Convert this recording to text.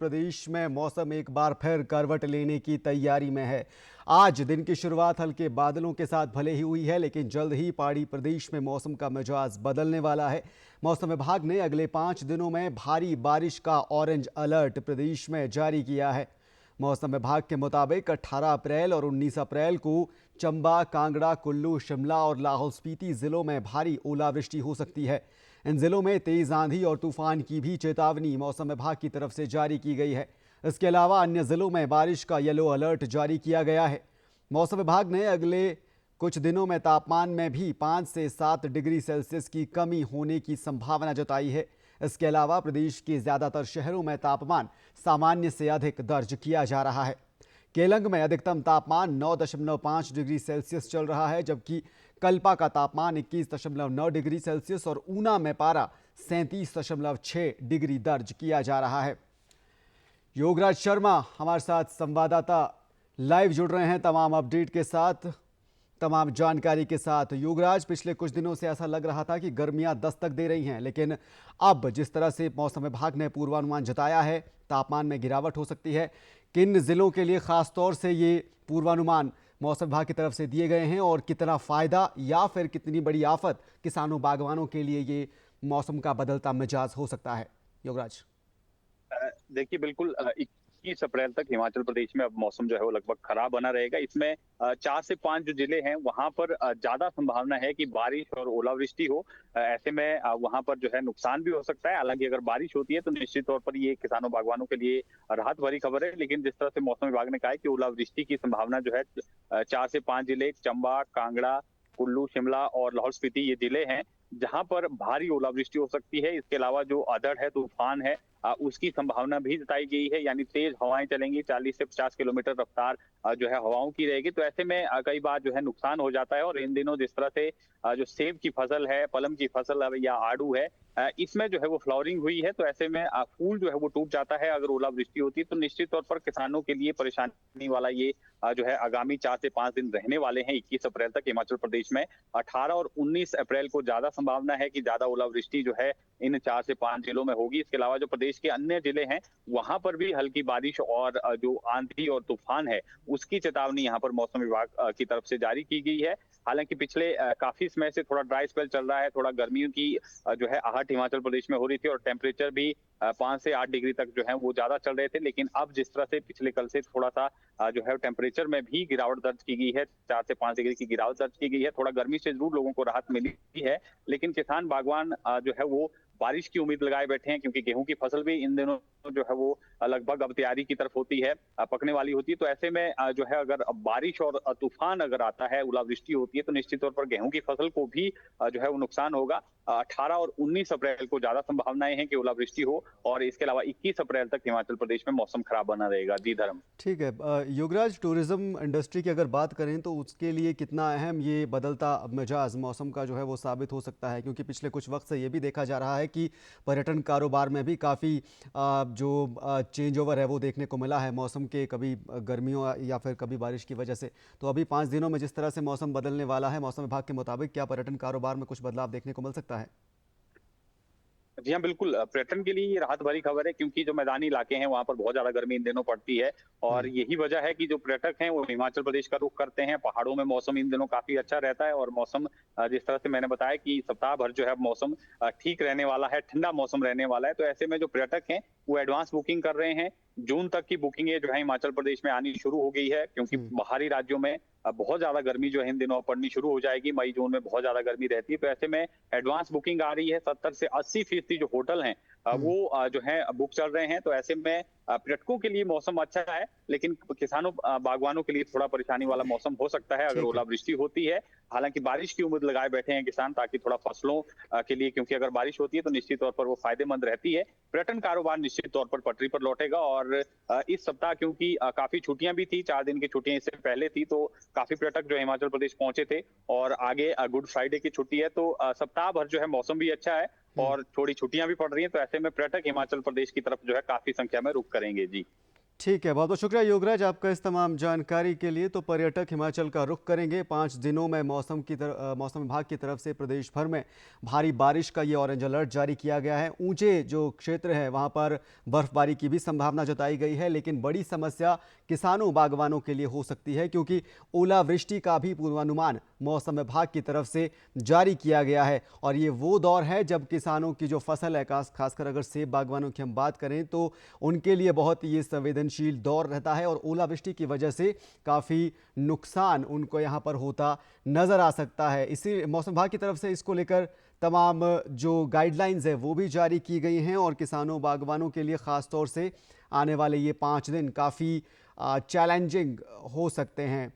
प्रदेश में मौसम एक बार फिर करवट लेने की तैयारी में है। आज दिन की शुरुआत हल्के बादलों के साथ भले ही हुई है, लेकिन जल्द ही पहाड़ी प्रदेश में मौसम का मिजाज बदलने वाला है। मौसम विभाग ने अगले 5 दिनों में भारी बारिश का ऑरेंज अलर्ट प्रदेश में जारी किया है। मौसम विभाग के मुताबिक 18 अप्रैल और 19 अप्रैल को चंबा, कांगड़ा, कुल्लू, शिमला और लाहौल स्पीति जिलों में भारी ओलावृष्टि हो सकती है। इन जिलों में तेज आंधी और तूफान की भी चेतावनी मौसम विभाग की तरफ से जारी की गई है। इसके अलावा अन्य जिलों में बारिश का येलो अलर्ट जारी किया गया है। मौसम विभाग ने अगले कुछ दिनों में तापमान में भी 5 से 7 डिग्री सेल्सियस की कमी होने की संभावना जताई है। इसके अलावा प्रदेश के ज्यादातर शहरों में तापमान सामान्य से अधिक दर्ज किया जा रहा है। केलंग में अधिकतम तापमान 9.5 डिग्री सेल्सियस चल रहा है, जबकि कल्पा का तापमान 21.9 डिग्री सेल्सियस और ऊना में पारा 37.6 डिग्री दर्ज किया जा रहा है। योगराज शर्मा हमारे साथ संवाददाता लाइव जुड़ रहे हैं तमाम अपडेट के साथ, तमाम जानकारी के साथ। योगराज, पिछले कुछ दिनों से ऐसा लग रहा था कि गर्मियां दस्तक दे रही हैं, लेकिन अब जिस तरह से मौसम विभाग ने पूर्वानुमान जताया है, तापमान में गिरावट हो सकती है। किन जिलों के लिए खास तौर से ये पूर्वानुमान मौसम विभाग की तरफ से दिए गए हैं और कितना फायदा या फिर कितनी बड़ी आफत किसानों, बागवानों के लिए ये मौसम का बदलता मिजाज हो सकता है? योगराज, देखिए बिल्कुल 21 अप्रैल तक हिमाचल प्रदेश में अब मौसम जो है वो लगभग खराब बना रहेगा। इसमें 4 से 5 जो जिले हैं वहां पर ज्यादा संभावना है कि बारिश और ओलावृष्टि हो। ऐसे में वहां पर जो है नुकसान भी हो सकता है। हालांकि अगर बारिश होती है तो निश्चित तौर पर ये किसानों बागवानों के लिए राहत भरी खबर है। लेकिन जिस तरह से मौसम विभाग ने कहा है कि ओलावृष्टि की संभावना जो है 4 से 5 जिले चंबा, कांगड़ा, कुल्लू, शिमला और लाहौल स्पीति ये जिले हैं जहां पर भारी ओलावृष्टि हो सकती है। इसके अलावा जो अधड़ है, तूफान है, उसकी संभावना भी जताई गई है। यानी तेज हवाएं चलेंगी, 40 से 50 किलोमीटर रफ्तार जो है हवाओं की रहेगी। तो ऐसे में कई बार जो है नुकसान हो जाता है। और इन दिनों जिस तरह से जो सेब की फसल है, पलम की फसल या आड़ू है, इसमें जो है वो फ्लावरिंग हुई है। तो ऐसे में फूल जो है वो टूट जाता है अगर ओलावृष्टि होती है। तो निश्चित तौर पर किसानों के लिए परेशानी वाला ये जो है आगामी 4 से 5 दिन रहने वाले हैं 21 अप्रैल तक हिमाचल प्रदेश में। 18 और 19 अप्रैल को ज्यादा संभावना है कि ज्यादा ओलावृष्टि जो है इन 4 से 5 जिलों में होगी। इसके अलावा जो प्रदेश के अन्य जिले हैं वहां पर भी हल्की बारिश और जो आंधी और तूफान है उसकी चेतावनी यहाँ पर मौसम विभाग की तरफ से जारी की गई है। हालांकि पिछले काफी समय से थोड़ा ड्राई स्पेल चल रहा है, थोड़ा गर्मियों की जो है आहट हिमाचल प्रदेश में हो रही थी और टेम्परेचर भी 5 से 8 डिग्री तक जो है वो ज्यादा चल रहे थे। लेकिन अब जिस तरह से पिछले कल से थोड़ा सा जो है टेम्परेचर में भी गिरावट दर्ज की गई है, 4 से 5 डिग्री की गिरावट दर्ज की गई है। थोड़ा गर्मी से जरूर लोगों को राहत मिली है। लेकिन किसान बागवान जो है वो बारिश की उम्मीद लगाए बैठे हैं, क्योंकि गेहूं की फसल भी इन दिनों जो है वो लगभग अब तैयारी की तरफ होती है, पकने वाली होती है। तो ऐसे में जो है अगर बारिश और तूफान अगर आता है, ओलावृष्टि होती है, तो निश्चित तौर पर गेहूं की फसल को भी जो है वो नुकसान होगा। 18 और 19 अप्रैल को ज्यादा संभावनाएं हैं कि ओलावृष्टि हो। और इसके अलावा 21 अप्रैल तक हिमाचल प्रदेश में मौसम खराब बना रहेगा। जी धर्म। ठीक है। योगराज, टूरिज्म इंडस्ट्री की अगर बात करें तो उसके लिए कितना अहम ये बदलता मिजाज मौसम का जो है वो साबित हो सकता है? क्योंकि पिछले कुछ वक्त से ये भी देखा जा रहा है कि पर्यटन कारोबार में भी काफ़ी जो चेंज ओवर है वो देखने को मिला है मौसम के, कभी गर्मियों या फिर कभी बारिश की वजह से। तो अभी 5 दिनों में जिस तरह से मौसम बदलने वाला है, मौसम विभाग के मुताबिक क्या पर्यटन कारोबार में कुछ बदलाव देखने को मिल सकता है? जी हाँ, बिल्कुल पर्यटन के लिए ये राहत भरी खबर है, क्योंकि जो मैदानी इलाके हैं वहां पर बहुत ज्यादा गर्मी इन दिनों पड़ती है। और हम्म। यही वजह है कि जो पर्यटक हैं वो हिमाचल प्रदेश का रुख करते हैं। पहाड़ों में मौसम इन दिनों काफी अच्छा रहता है। और मौसम जिस तरह से मैंने बताया कि सप्ताह भर जो है मौसम ठीक रहने वाला है, ठंडा मौसम रहने वाला है। तो ऐसे में जो पर्यटक हैं वो एडवांस बुकिंग कर रहे हैं। जून तक की बुकिंग जो है हिमाचल प्रदेश में आनी शुरू हो गई है, क्योंकि हम्म। बाहरी राज्यों में बहुत ज्यादा गर्मी जो है इन दिनों पड़नी शुरू हो जाएगी। मई जून में बहुत ज्यादा गर्मी रहती है। तो ऐसे में एडवांस बुकिंग आ रही है। 70 से 80% जो होटल हैं हम्म। वो जो है बुक चल रहे हैं। तो ऐसे में पर्यटकों के लिए मौसम अच्छा है, लेकिन किसानों बागवानों के लिए थोड़ा परेशानी वाला मौसम हो सकता है अगर ठीक है। ओलावृष्टि होती है। हालांकि बारिश की उम्मीद लगाए बैठे हैं किसान, ताकि थोड़ा फसलों के लिए, क्योंकि अगर बारिश होती है तो निश्चित तौर पर वो फायदेमंद रहती है। पर्यटन कारोबार निश्चित तौर पर पटरी पर लौटेगा। और इस सप्ताह क्योंकि काफी छुट्टियां भी थी, 4 दिन की छुट्टियां इससे पहले थी, तो काफी पर्यटक जो हिमाचल प्रदेश पहुंचे थे। और आगे गुड फ्राइडे की छुट्टी है, तो सप्ताह भर जो है मौसम भी अच्छा है हम्म। और थोड़ी छुट्टियां भी पड़ रही हैं। तो ऐसे में पर्यटक हिमाचल प्रदेश की तरफ जो है काफी संख्या में रुख करेंगे। जी। ठीक है, बहुत बहुत शुक्रिया योगराज आपका इस तमाम जानकारी के लिए। तो पर्यटक हिमाचल का रुख करेंगे 5 दिनों में। मौसम विभाग की तरफ से प्रदेश भर में भारी बारिश का ये ऑरेंज अलर्ट जारी किया गया है। ऊंचे जो क्षेत्र हैं वहां पर बर्फबारी की भी संभावना जताई गई है, लेकिन बड़ी समस्या किसानों बागवानों के लिए हो सकती है, क्योंकि ओलावृष्टि का भी पूर्वानुमान मौसम विभाग की तरफ से जारी किया गया है। और ये वो दौर है जब किसानों की जो फसल है, खासकर अगर सेब बागवानों की हम बात करें, तो उनके लिए बहुत ये संवेदनशील दौर रहता है और ओलावृष्टि की वजह से काफ़ी नुकसान उनको यहाँ पर होता नज़र आ सकता है। इसी मौसम विभाग की तरफ से इसको लेकर तमाम जो गाइडलाइंस है वो भी जारी की गई हैं और किसानों बागवानों के लिए ख़ास तौर से आने वाले ये 5 दिन काफ़ी चैलेंजिंग हो सकते हैं।